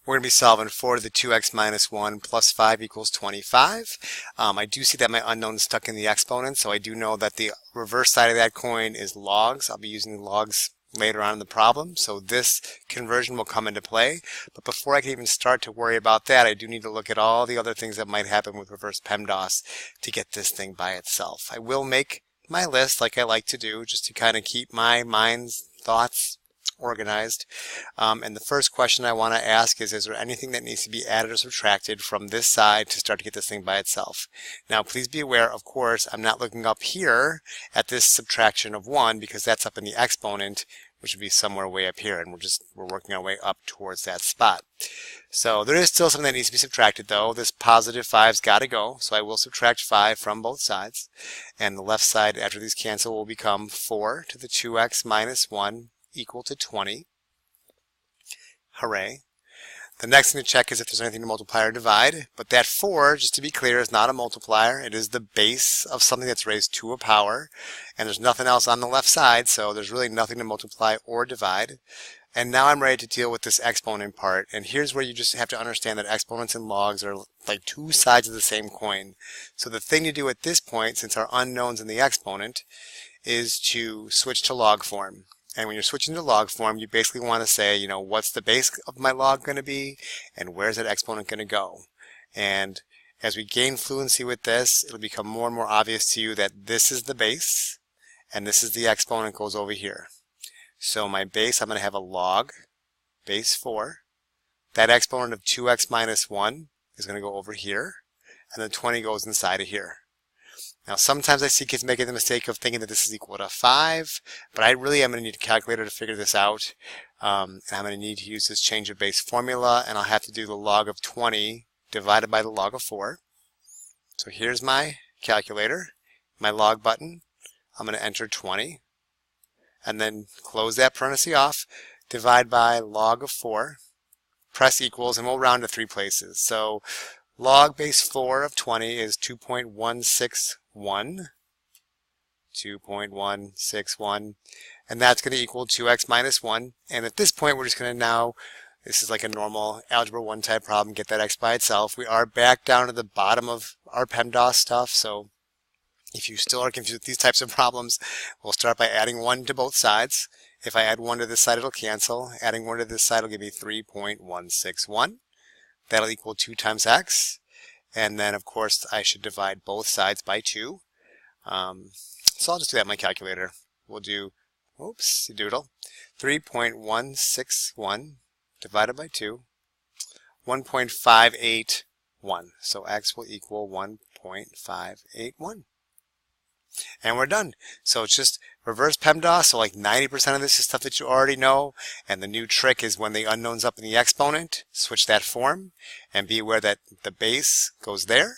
We're going to be solving for the 2x minus 1 plus 5 equals 25. I do see that my unknown is stuck in the exponent, so I do know that the reverse side of that coin is logs. I'll be using logs later on in the problem, so this conversion will come into play. But before I can even start to worry about that, I do need to look at all the other things that might happen with reverse PEMDAS to get this thing by itself. I will make my list like I like to do, just to kind of keep my mind's thoughts organized. And the first question I want to ask is there anything that needs to be added or subtracted from this side to start to get this thing by itself? Now please be aware, of course, I'm not looking up here at this subtraction of 1 because that's up in the exponent, which would be somewhere way up here, and we're working our way up towards that spot. So there is still something that needs to be subtracted though. This positive 5's got to go, so I will subtract 5 from both sides, and the left side after these cancel will become 4 to the 2x minus 1 equal to 20. Hooray. The next thing to check is if there's anything to multiply or divide, but that 4, just to be clear, is not a multiplier. It is the base of something that's raised to a power, and there's nothing else on the left side, so there's really nothing to multiply or divide. And now I'm ready to deal with this exponent part, and here's where you just have to understand that exponents and logs are like two sides of the same coin. So the thing to do at this point, since our unknown's in the exponent, is to switch to log form. And when you're switching to log form, you basically want to say, what's the base of my log going to be, and where's that exponent going to go? And as we gain fluency with this, it'll become more and more obvious to you that this is the base, and this is the exponent goes over here. So my base, I'm going to have a log, base 4. That exponent of 2x minus 1 is going to go over here, and the 20 goes inside of here. Now sometimes I see kids making the mistake of thinking that this is equal to 5, but I really am going to need a calculator to figure this out. And I'm going to need to use this change of base formula, and I'll have to do the log of 20 divided by the log of 4. So here's my calculator, my log button. I'm going to enter 20, and then close that parenthesis off, divide by log of 4, press equals, and we'll round to 3 places. So log base 4 of 20 is 2.161. 2.161, and that's going to equal 2x minus 1. And at this point, we're just going to now, this is like a normal algebra 1 type problem, get that x by itself. We are back down to the bottom of our PEMDAS stuff, so if you still are confused with these types of problems, we'll start by adding 1 to both sides. If I add 1 to this side, it'll cancel. Adding 1 to this side will give me 3.161. That'll equal 2 times x. And then, of course, I should divide both sides by 2. So I'll just do that in my calculator. We'll do, oops, doodle, 3.161 divided by 2, 1.581. So x will equal 1.581. And we're done. So it's just reverse PEMDAS, so like 90% of this is stuff that you already know, and the new trick is when the unknown's up in the exponent, switch that form, and be aware that the base goes there,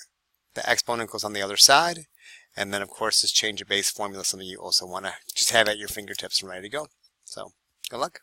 the exponent goes on the other side, and then of course this change of base formula is something you also want to just have at your fingertips and ready to go. So, good luck.